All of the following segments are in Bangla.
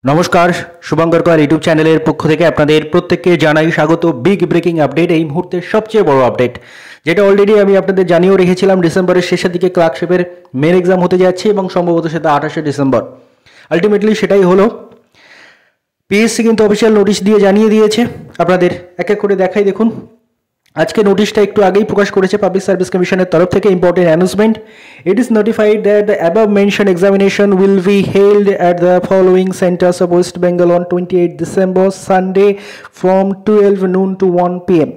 নমস্কার, শুভঙ্কর কর ইউটিউব চ্যানেলের পক্ষ থেকে আপনাদের প্রত্যেককে জানাই স্বাগত। বিগ ব্রেকিং আপডেট, এই মুহূর্তের সবচেয়ে বড় আপডেট, যেটা অলরেডি আমি আপনাদের জানিয়েও রেখেছিলাম। ডিসেম্বরের শেষের দিকে ক্লার্কশিপের মেন এক্সাম হতে যাচ্ছে এবং সম্ভবত সেটা 28শে ডিসেম্বর। আলটিমেটলি সেটাই হলো। পিএসসি কিন্তু অফিসিয়াল নোটিশ দিয়ে জানিয়ে দিয়েছে। আপনাদের এক এক করে দেখাই, দেখুন। আজকে নোটিশটা একটু আগেই প্রকাশ করেছে পাবলিক সার্ভিস কমিশনের তরফ থেকে। Important announcement, it is notified that the above mention examination will be held at the following centres of West Bengal on 28 December Sunday from 12 noon to 1 PM।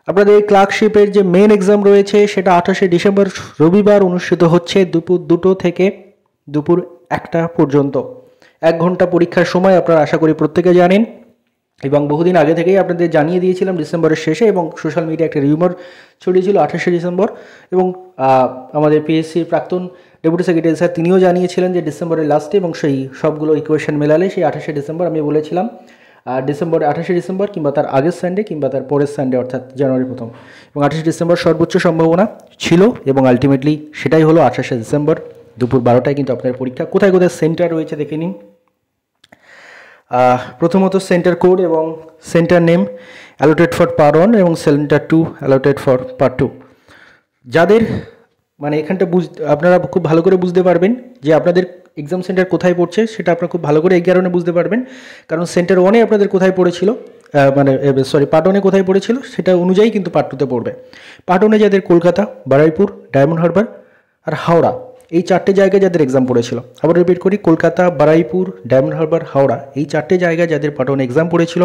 আপনাদের ক্লার্কশিপের যে মেন এক্সাম রয়েছে সেটা 28শে ডিসেম্বর রবিবার অনুষ্ঠিত হচ্ছে দুপুর 2টো থেকে দুপুর 1টা পর্যন্ত। 1 ঘন্টা পরীক্ষার সময় আপনারা আশা করি প্রত্যেকে জানেন, এবং বহুদিন আগে থেকেই আপনাদের জানিয়ে দিয়েছিলাম ডিসেম্বরের শেষে, এবং সোশ্যাল মিডিয়া একটা রিউমার ছড়িয়েছিল 28শে ডিসেম্বর। এবং আমাদের পিএসসির প্রাক্তন ডেপুটি সেক্রেটারি স্যার তিনিও জানিয়েছিলেন যে ডিসেম্বরের লাস্টে, এবং সেই সবগুলো ইকুয়েশন মেলালে সেই 28শে ডিসেম্বর আমি বলেছিলাম। ডিসেম্বর 28শে ডিসেম্বর কিংবা তার আগের সানডে কিংবা তার পরের সানডে, অর্থাৎ জানুয়ারি প্রথম। এবং 28শে ডিসেম্বর সর্বোচ্চ সম্ভাবনা ছিল, এবং আলটিমেটলি সেটাই হলো। 28শে ডিসেম্বর দুপুর 12টায় কিন্তু আপনার পরীক্ষা। কোথায় কোথায় সেন্টার রয়েছে দেখে নিন। প্রথমত সেন্টার কোড এবং centre name allotted for part 1 এবং সেন্টার 2 অ্যালোটেড ফর পার্ট 2। যাদের মানে এখানটা আপনারা খুব ভালো করে বুঝতে পারবেন যে আপনাদের এক্সাম সেন্টার কোথায় পড়ছে, সেটা আপনারা খুব ভালো করে এই কারণে বুঝতে পারবেন কারণ সেন্টার 1-এ আপনাদের কোথায় পড়েছিল, পার্ট 1-এ কোথায় পড়েছিল সেটা অনুযায়ী কিন্তু পার্ট 2-তে পড়বে। পার্ট 1-এ যাদের কলকাতা, বারুইপুর, ডায়মন্ড হারবার আর হাওড়া, এই 4টে জায়গায় যাদের এক্সাম পড়েছিল, আবার রিপিট করি, কলকাতা, বারুইপুর, ডায়মন্ড হারবার, হাওড়া, এই 4টে জায়গায় যাদের পার্ট 1 এক্সাম পড়েছিল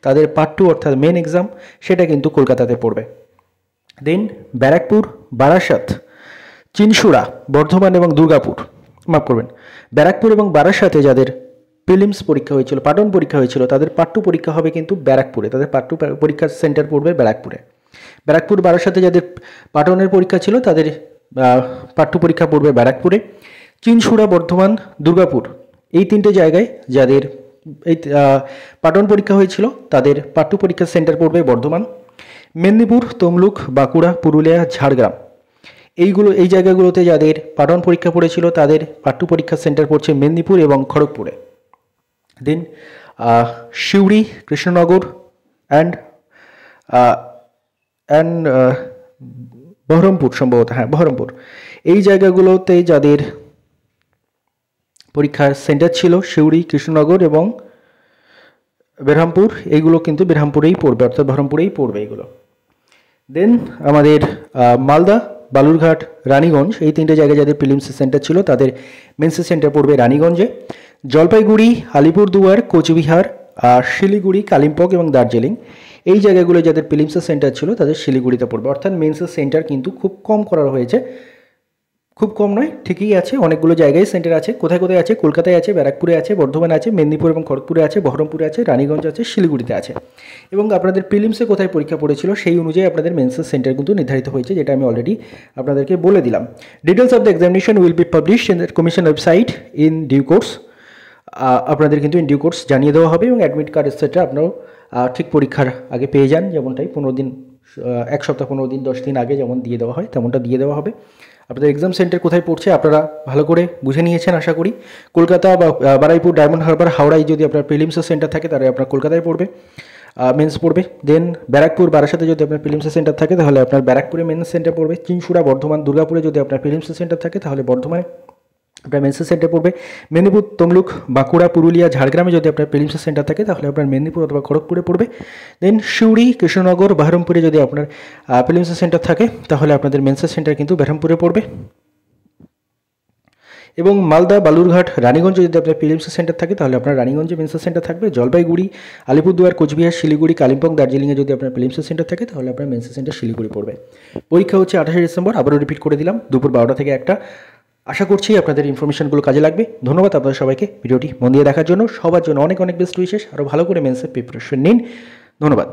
তাদের পার্ট 2 অর্থাৎ মেন এক্সাম সেটা কিন্তু কলকাতাতে পড়বে। দেন ব্যারাকপুর, বারাসাত, চিনসুরা, বর্ধমান এবং দুর্গাপুর, মাফ করবেন, ব্যারাকপুর এবং বারাসাতে যাদের প্রিলিমস পরীক্ষা হয়েছিল, পার্ট 1 পরীক্ষা হয়েছিল, তাদের পার্ট 2 পরীক্ষা হবে কিন্তু ব্যারাকপুরে। তাদের পার্ট 2 পরীক্ষার সেন্টার পড়বে ব্যারাকপুরে। ব্যারাকপুর, বারাসাতে যাদের পার্ট 1-এর পরীক্ষা ছিল তাদের পার্ট 2 পরীক্ষা পড়বে ব্যারাকপুরে। চিনসুরা, বর্ধমান, দুর্গাপুর, এই 3টে জায়গায় যাদের এই পার্ট 1 পরীক্ষা হয়েছিল তাদের পার্ট 2 পরীক্ষার সেন্টার পড়বে বর্ধমান। মেদিনীপুর, তমলুক, বাঁকুড়া, পুরুলিয়া, ঝাড়গ্রাম, এই জায়গাগুলোতে যাদের পার্ট 1 পরীক্ষা পড়েছিল তাদের পার্ট 2 পরীক্ষার সেন্টার পড়ছে মেদিনীপুর এবং খড়গপুরে। দেন সিউড়ি, কৃষ্ণনগর অ্যান্ড বহরমপুর, সম্ভবত বহরমপুর, এই জায়গাগুলোতে যাদের পরীক্ষার সেন্টার ছিল সিউড়ি, কৃষ্ণনগর এবং বেরহামপুর, এইগুলো কিন্তু বেরহামপুরেই পড়বে, অর্থাৎ বহরমপুরেই পড়বে এইগুলো। দেন আমাদের মালদা, বালুরঘাট, রানীগঞ্জ, এই 3টে জায়গায় যাদের প্রিলিমসের সেন্টার ছিল তাদের মেন্সের সেন্টার পড়বে রানীগঞ্জে। জলপাইগুড়ি, আলিপুরদুয়ার, কোচবিহার, শিলিগুড়ি, কালিম্পং এবং দার্জিলিং, এই জায়গাগুলো যাদের প্রিলিমসের সেন্টার ছিল তাদের শিলিগুড়িতে পড়বে। অর্থাৎ মেন্সের সেন্টার কিন্তু খুব কম করা হয়েছে, খুব কম নয়, ঠিকই আছে, অনেকগুলো জায়গায় সেন্টার আছে। কোথায় কোথায় আছে? কলকাতায় আছে, ব্যারাকপুরে আছে, বর্ধমানে আছে, মেদিনীপুর এবং খড়গপুরে আছে, বহরমপুরে আছে, রানীগঞ্জ আছে, শিলিগুড়িতে আছে। এবং আপনাদের প্রিলিমসে কোথায় পরীক্ষা পড়েছিল সেই অনুযায়ী আপনাদের মেন্সের সেন্টার কিন্তু নির্ধারিত হয়েছে, যেটা আমি অলরেডি আপনাদেরকে বলে দিলাম। Details of the examination will be published in the commission website in due course. আপনাদের কিন্তু ইন ডিউ কোর্স জানিয়ে দেওয়া হবে, এবং অ্যাডমিট কার্ড এটসেট্রা আপনারাও ঠিক পরীক্ষার আগে পেয়ে যান, যেমনটাই 15 দিন, 1 সপ্তাহ 15 দিন, 10 দিন আগে যেমন দিয়ে দেওয়া হয় তেমনটা দিয়ে দেওয়া হবে। আপনাদের এক্সাম সেন্টার কোথায় পড়ছে আপনারা ভালো করে বুঝে নিয়েছেন আশা করি। কলকাতা বা বারুইপুর, ডায়মন্ড হারবার, হাওড়ায় যদি আপনার প্রিলিমসের সেন্টার থাকে তাহলে আপনার কলকাতায় পড়বে, মেন্স পড়বে। দেন ব্যারাকপুর, বারাসাতে যদি আপনার প্রিলিমসের সেন্টার থাকে তাহলে আপনার ব্যারাকপুরে মেন্স সেন্টার পড়বে। চিনসুরা, বর্ধমান, দুর্গাপুরে যদি আপনার প্রিলিমসের সেন্টার থাকে তাহলে বর্ধমানে আপনার মেন্সের সেন্টার পড়বে। মেদিনীপুর, তমলুক, বাঁকুড়া, পুরুলিয়া, ঝাড়গ্রামে যদি আপনার প্রিলিমসের সেন্টার থাকে তাহলে আপনার মেদিনীপুর অথবা খড়গপুরে পড়বে। দেন সিউড়ি, কৃষ্ণনগর, বহরমপুরে যদি আপনার প্রিলিমসের সেন্টার থাকে তাহলে আপনাদের মেন্সের সেন্টার কিন্তু বেরহামপুরে পড়বে। এবং মালদা, বালুরঘাট, রানীগঞ্জে যদি আপনার প্রিলিমসের সেন্টার থাকে তাহলে আপনার রানীগঞ্জে মেন্সের সেন্টার থাকবে। জলপাইগুড়ি, আলিপুরদুয়ার, কোচবিহার, শিলিগুড়ি, কালিম্পং, দার্জিলিংয়ে যদি আপনার প্রিলিমসের সেন্টার থাকে তাহলে আপনার মেন্সের সেন্টার শিলিগুড়ি পড়বে। পরীক্ষা হচ্ছে 28শে ডিসেম্বর, আবারও রিপিট করে দিলাম, দুপুর 12টা থেকে 1টা। আশা করছি আপনাদের ইনফরমেশনগুলো কাজে লাগবে। ধন্যবাদ আপনাদের সবাইকে ভিডিওটি মন দিয়ে দেখার জন্য। সবার জন্য অনেক অনেক বেস্ট উইশেস। আরও ভালো করে মেন্সের প্রিপারেশন নিন। ধন্যবাদ।